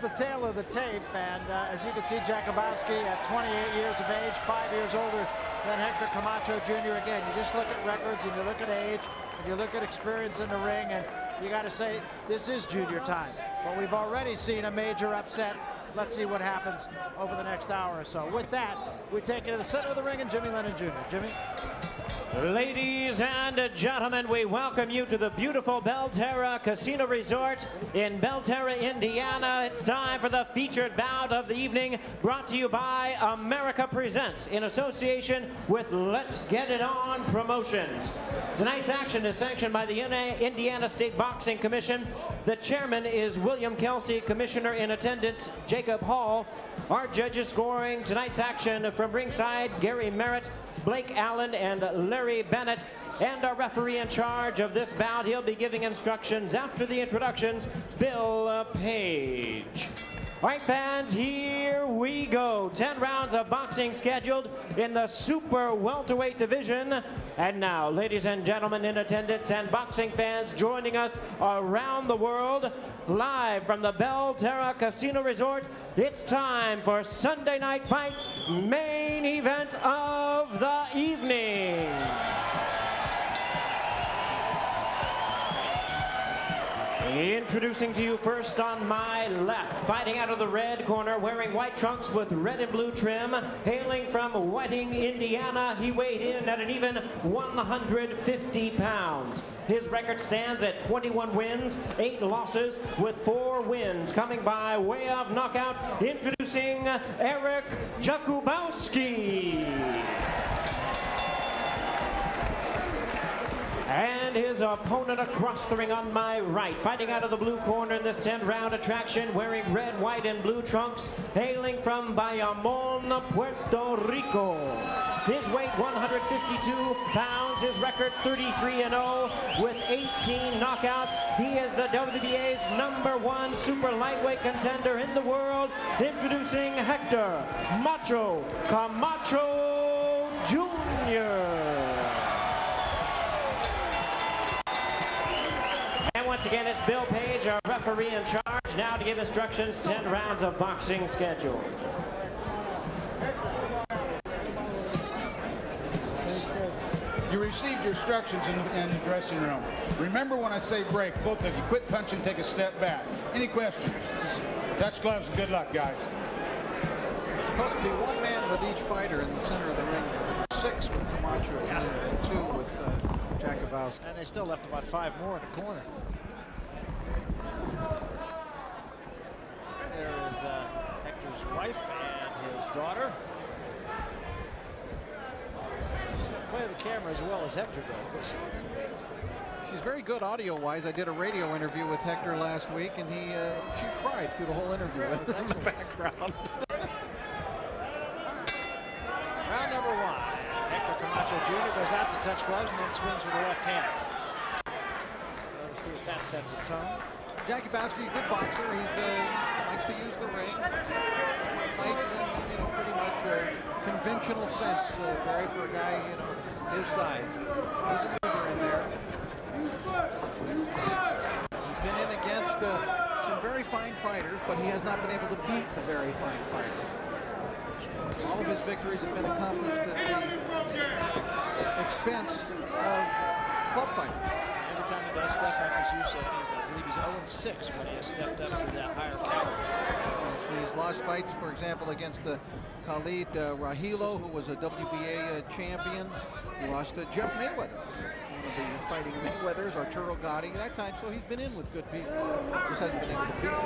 the tale of the tape, and as you can see, Jakubowski at 28 years of age, 5 years older than Hector Camacho Jr. Again, you just look at records and you look at age and you look at experience in the ring, and you got to say this is junior time. But we've already seen a major upset. Let's see what happens over the next hour or so. With that, we take it to the center of the ring and Jimmy Lennon Jr. Jimmy. Ladies and gentlemen, we welcome you to the beautiful Belterra Casino Resort in Belterra, Indiana. It's time for the featured bout of the evening, brought to you by America Presents in association with Let's Get It On Promotions. Tonight's action is sanctioned by the Indiana State Boxing Commission. The chairman is William Kelsey, commissioner in attendance Jacob Hall. Our judges scoring tonight's action from ringside, Gary Merritt, Blake Allen, and Larry Bennett. And our referee in charge of this bout, he'll be giving instructions after the introductions, Bill Page. All right, fans, here we go. 10 rounds of boxing scheduled in the super welterweight division. And now, ladies and gentlemen in attendance and boxing fans joining us around the world, live from the Belterra Casino Resort, it's time for Sunday Night Fights, main event of the evening. Introducing to you first on my left, fighting out of the red corner, wearing white trunks with red and blue trim, hailing from Whiting, Indiana. He weighed in at an even 150 pounds. His record stands at 21 wins, 8 losses, with 4 wins coming by way of knockout. Introducing Eric Jakubowski. And his opponent across the ring on my right, fighting out of the blue corner in this 10-round attraction, wearing red, white, and blue trunks, hailing from Bayamon, Puerto Rico. His weight, 152 pounds. His record, 33-0 with 18 knockouts. He is the WBA's #1 super lightweight contender in the world. Introducing Hector Macho Camacho Jr. Once again, it's Bill Page, our referee in charge, now to give instructions, 10 rounds of boxing schedule. You received your instructions in the dressing room. Remember when I say break, both of you quit punching, take a step back. Any questions? Touch gloves and good luck, guys. It's supposed to be 1 man with each fighter in the center of the ring. There were 6 with Camacho and 2 with Jakubowski. And they still left about 5 more in the corner. There is Hector's wife and his daughter. She didn't play the camera as well as Hector does this year. She's very good audio-wise. I did a radio interview with Hector last week, and she cried through the whole interview in the background. Round number 1. Hector Camacho Jr. goes out to touch gloves and then swings with the left hand. So let's see if that sets a tone. Jakubowski, good boxer. He likes to use the ring. Fights in pretty much a conventional sense, Barry, for a guy his size. He's a mover in there. He's been in against some very fine fighters, but he has not been able to beat the very fine fighters. All of his victories have been accomplished at the expense of club fighters. Every time he does step up, as you said, I believe he's 0-6 when he has stepped up to that higher caliber. He's lost fights, for example, against Khalid Rahilo, who was a WBA champion. He lost to Jeff Mayweather, one of the fighting Mayweathers, Arturo Gotti at that time. So he's been in with good people. Just hasn't been able to beat them.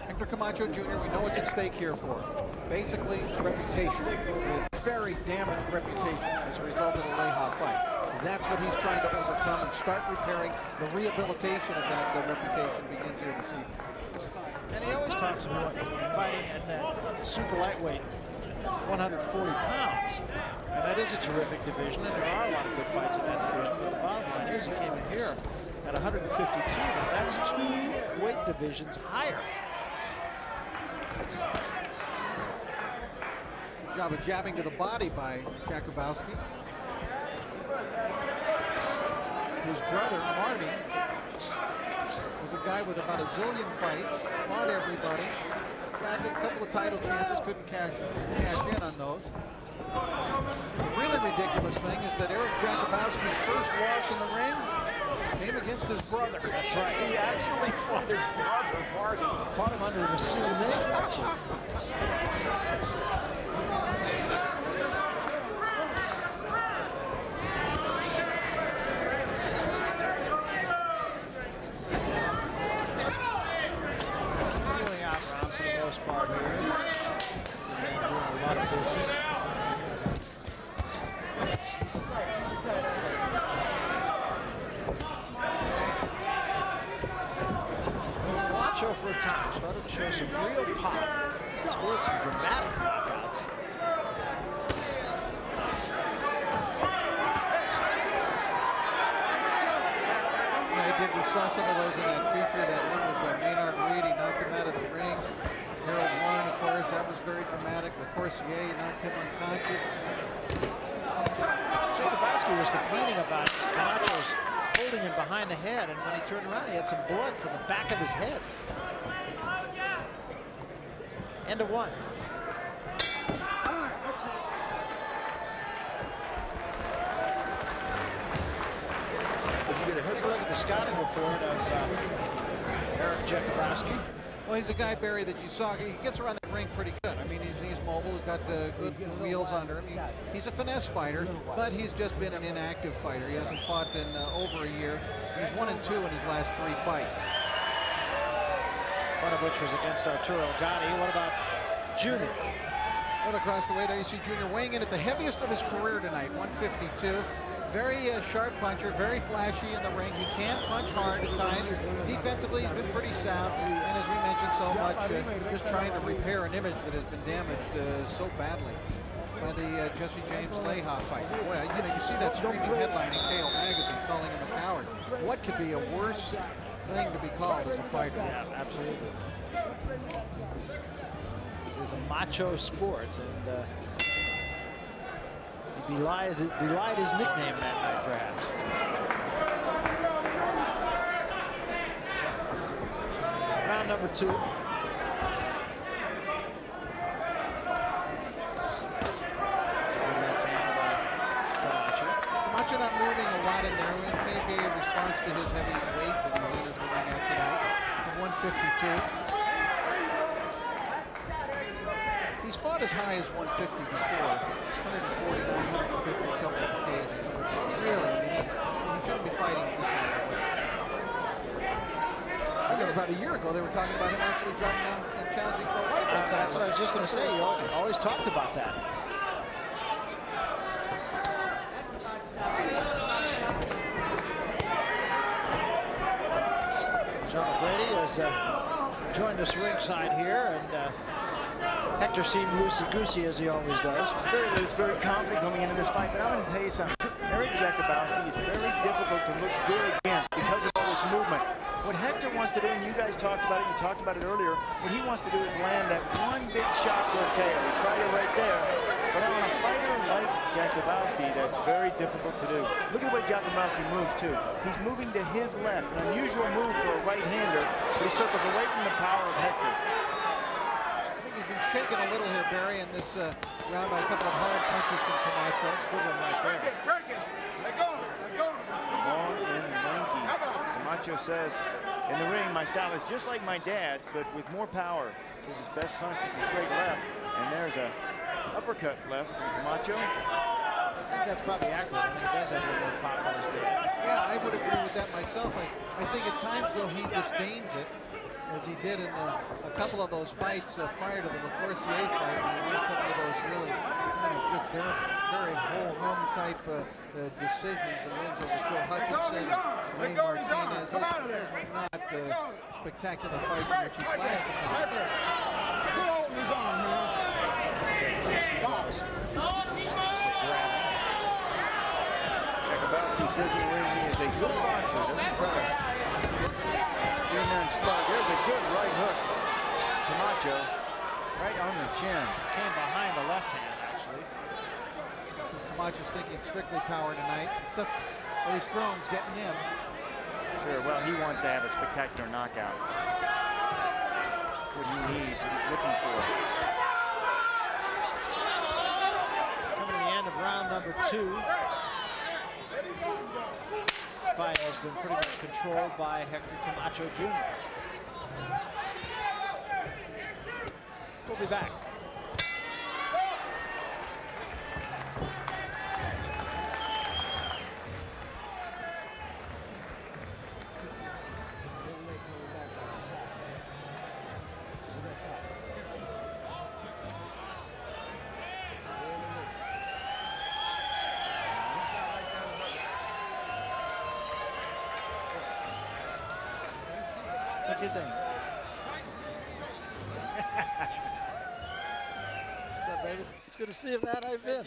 Hector Camacho Jr., we know what's at stake here for him. Basically, reputation. A very damaged reputation as a result of the Leija fight. That's what he's trying to overcome and start repairing. The rehabilitation of that reputation begins here this evening. And he always talks about fighting at that super lightweight, 140 pounds. And that is a terrific division, and there are a lot of good fights in that division. But the bottom line is he came in here at 152. Now that's 2 weight divisions higher. Good job of jabbing to the body by Jakubowski, whose brother, Marty, Was a guy with about a zillion fights, fought everybody, got a couple of title chances, couldn't cash in on those. The really ridiculous thing is that Eric Jakubowski's first loss in the ring came against his brother. That's right. He actually fought his brother, Marty. Fought him under the pseudonym, actually. Feeling out round for the most part here. Doing a lot of business. Camacho for a time started to show some real pop. Scored some dramatic knockouts. We saw some of those in that feature, that one with Maynard Reed. He knocked him out of the ring. Harold Warren, of course, that was very dramatic. LaCourcier knocked him unconscious. Jakubowski was complaining about Camacho's holding him behind the head, and when he turned around, he had some blood from the back of his head. End of one. Take a look at the scouting report of Eric Jakubowski. Well, he's a guy, Barry, that you saw. He gets around the ring pretty good. I mean, he's mobile. He's got good wheels under him. He's a finesse fighter, but he's just been an inactive fighter. He hasn't fought in over a year. He's 1-2 in his last 3 fights. One of which was against Arturo Gatti. What about Junior? Well, across the way there, you see Junior weighing in at the heaviest of his career tonight, 152. Very sharp puncher, very flashy in the ring. He can punch hard at times. Defensively, he's been pretty sound. And as we mentioned so much, just trying to repair an image that has been damaged so badly by the Jesse James Leha fight. Boy, you know, you see that screaming headline in KO Magazine calling him a coward. What could be a worse thing to be called as a fighter? Yeah, absolutely. It is a macho sport, and he belied his nickname that night, perhaps. Round number 2. Camacho not moving a lot in there. It may be a response to his heavy weight that he's enters the ring at tonight, at 152. He's fought as high as 150 before, 149, 150 a couple of occasions. But really, I mean, you shouldn't be fighting at this high weight. About a year ago, they were talking about him actually dropping down and challenging for a white belt. That's what I was just going to say. You always talked about that. John O'Grady has joined us ringside here, and Hector seemed loosey-goosey as he always does. Very loose, very confident coming into this fight, but I'm going to tell you something. Eric Jakubowski is very difficult to look good against because of all this movement. What Hector wants to do, and you guys talked about it, you talked about it earlier, what he wants to do is land that one big shot for a KO. He tried it right there, but on a fighter like Jakubowski, that's very difficult to do. Look at the way Jakubowski moves, too. He's moving to his left, an unusual move for a right-hander, but he circles away from the power of Hector. He's been shaken a little here, Barry, in this round by a couple of hard punches from Camacho. Good one right there. Long and lanky. Camacho says, in the ring, my style is just like my dad's, but with more power. Says his best punch is the straight left, and there's a uppercut left from Camacho. I think that's probably accurate. I think he does have a little more pop on his dad. Yeah, I would agree with that myself. I think at times, though, he disdains it, as he did in a couple of those fights prior to the LaCourcier fight. He made a couple of those really kind of just very ho-hum type decisions. The wins over Joe Hutchinson, Ray Martinez. Those were not spectacular fights in which he flashed the power. Jakubowski says in the ring he is a good boxer, doesn't try to get in there and slug. There's a good right hook. Camacho right on the chin. Came behind the left hand, actually. Camacho's thinking strictly power tonight. The stuff that he's throwing is getting in. Sure, well, he wants to have a spectacular knockout. What he needs, what he's looking for. Coming to the end of round number 2. The fight has been pretty much controlled by Hector Camacho Jr. We'll be back. What do you think? What's up, baby? It's good to see you, man. How you been?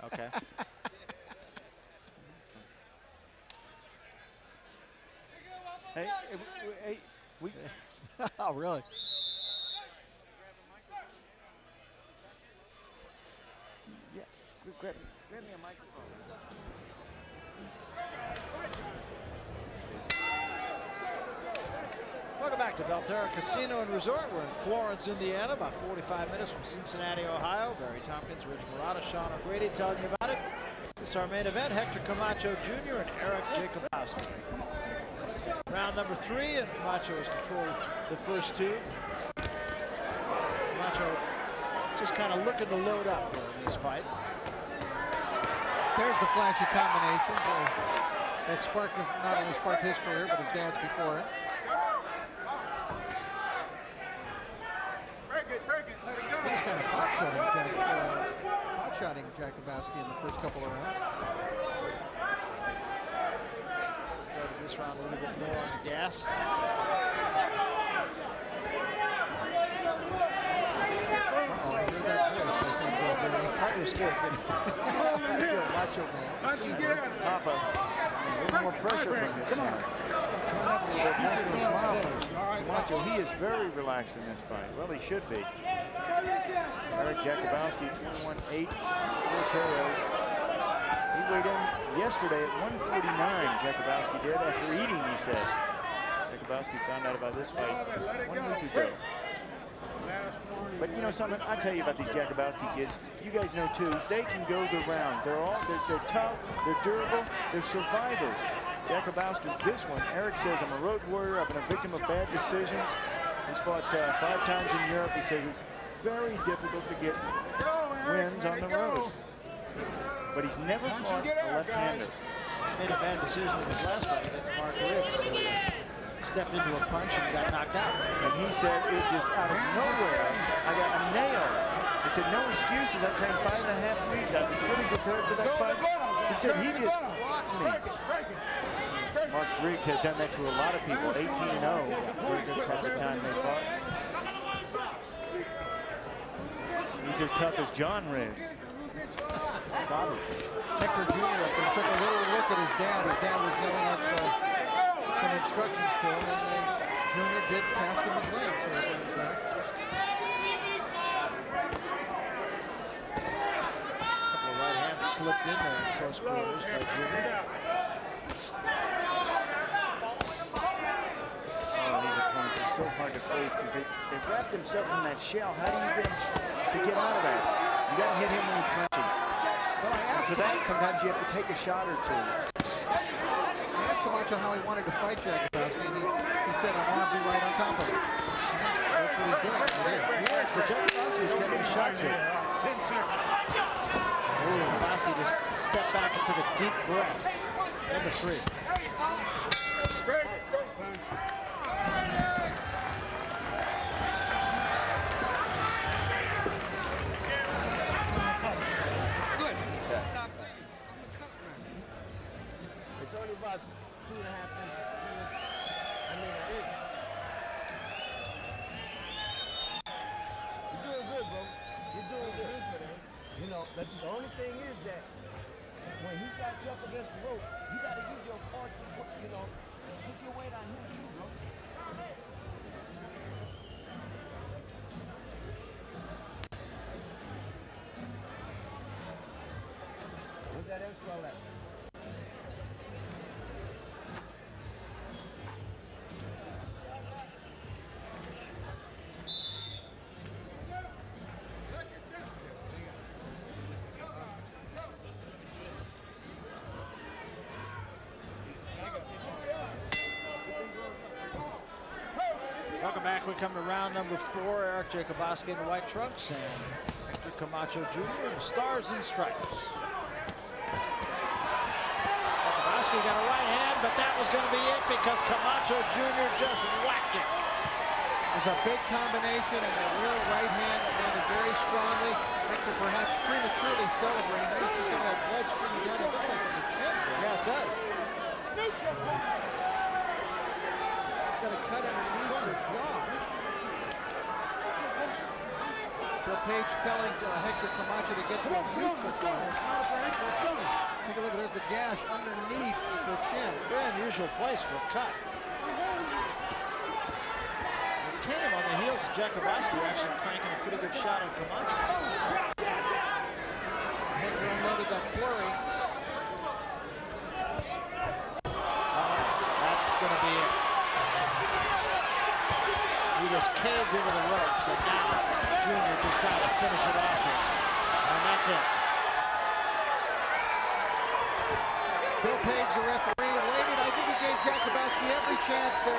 Okay. Hey, we. Oh, really? Yeah, grab me a microphone. Welcome back to Belterra Casino and Resort. We're in Florence, Indiana, about 45 minutes from Cincinnati, Ohio. Barry Tompkins, Rich Murata, Sean O'Grady telling you about it. This is our main event, Hector Camacho Jr. and Eric Jakubowski. Round number 3, and Camacho has controlled the first 2. Camacho just kind of looking to load up here in this fight. There's the flashy combination that sparked, not only sparked his career, but his dad's before it. He was kind of pot-shotting Jakubowski in the first couple of rounds. Started this round a little bit more on the gas. It's hard to escape. That's a macho man. Papa, a little more pressure from his side. Turn up a little bit, nice little smile from Camacho. He is very relaxed in this fight. Well, he should be. Eric Jakubowski, 21-8, 4 KOs. He weighed in yesterday at 149, Jakubowski did, after eating, he said. Jakubowski found out about this fight 1 week ago. But you know something, I tell you about these Jakubowski kids, you guys know too, they can go the round. They're tough, they're durable, they're survivors. Jakubowski, this one, Eric says, I'm a road warrior, I've been a victim of bad decisions. He's fought 5 times in Europe. He says it's very difficult to get wins on the road. But he's never fought a left-hander. Made a bad decision in his last fight against Mark Riggs. Stepped into a punch and got knocked out. And he said it just out of nowhere, I got a nail. He said, no excuses. I trained 5.5 weeks. I was really prepared for that fight. He said, he just clocked me. Mark Riggs has done that to a lot of people. 18-0. Very good past the time they fought. He's as tough as John Riggs. Bobby. Hector Jr. up there took a little look at his dad. His dad was yelling up some instructions to him, and Junior did cast him a glance. A couple of right hands slipped in there in close quarters by Junior. Oh, these opponents are so hard to face because they wrap themselves in that shell. How do you get to get out of that? You got to hit him when he's punching. But I asked for that, sometimes you have to take a shot or two. I asked Camacho how he wanted to fight Jakubowski, and he said, I want to be right on top of him. That's what he's doing. Yes, but Jakubowski's getting his shots in. 10 seconds. Jakubowski just stepped back and took a deep breath. And the 3. Break. It's only about 2.5 inches. I mean, an inch. You're doing good, bro. You're doing good. You know, that's the only thing is that when he's got you up against the rope, you got to use your core to put, you know, put your weight on him too, bro. Welcome back. We come to round number 4. Eric Jakubowski in the white trunks and Hector Camacho Jr. in the stars and stripes. Jakubowski got a right hand, but that was going to be it because Camacho Jr. just whacked it. It was a big combination and a real right hand that landed very strongly. Hector perhaps prematurely celebrating. There you see some of that blood streaming down. It looks like from the chin. Yeah, it does. He's got a cut underneath the jaw. Bill Page telling Hector Camacho to get to a neutral corner. Take a look, there's the gash underneath the chin. Very unusual place for a cut. It came on the heels of Jakubowski actually cranking a pretty good shot on Camacho. Hector unloaded that flurry. That's going to be it. He just caved into the ropes, and now Junior just trying to finish it off here. And that's it. Bill Page, the referee, waited. I think he gave Jakubowski every chance there,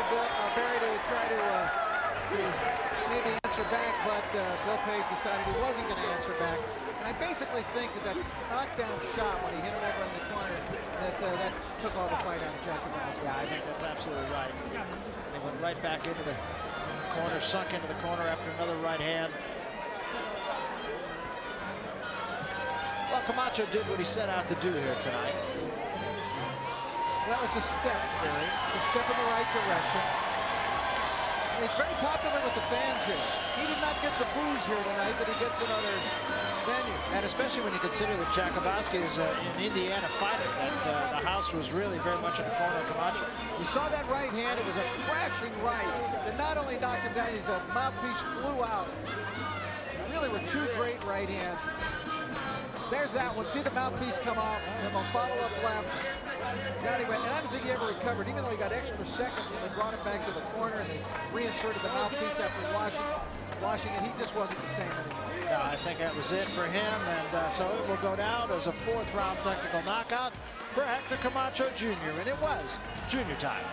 Barry, to try to maybe answer back, but Bill Page decided he wasn't going to answer back. And I basically think that knockdown shot when he hit it over in the corner, that took all the fight out of Jakubowski. Yeah, I think that's absolutely right. He went right back into the corner, sunk into the corner after another right hand. Well, Camacho did what he set out to do here tonight. Well, it's a step, Barry. It's a step in the right direction. And it's very popular with the fans here. He did not get the boos here tonight, but he gets another venue. And especially when you consider that Jakubowski is an Indiana fighter, that the house was really very much in the corner of Camacho. You saw that right hand. It was a crashing right that not only knocked him down, the mouthpiece flew out. There really were two great right hands. There's that one. See the mouthpiece come off, and then they'll follow up left. And I don't think he ever recovered, even though he got extra seconds when they brought him back to the corner and they reinserted the mouthpiece after washing it. He just wasn't the same anymore. No, I think that was it for him, and so it will go down as a 4th round technical knockout for Hector Camacho Jr., and it was junior time.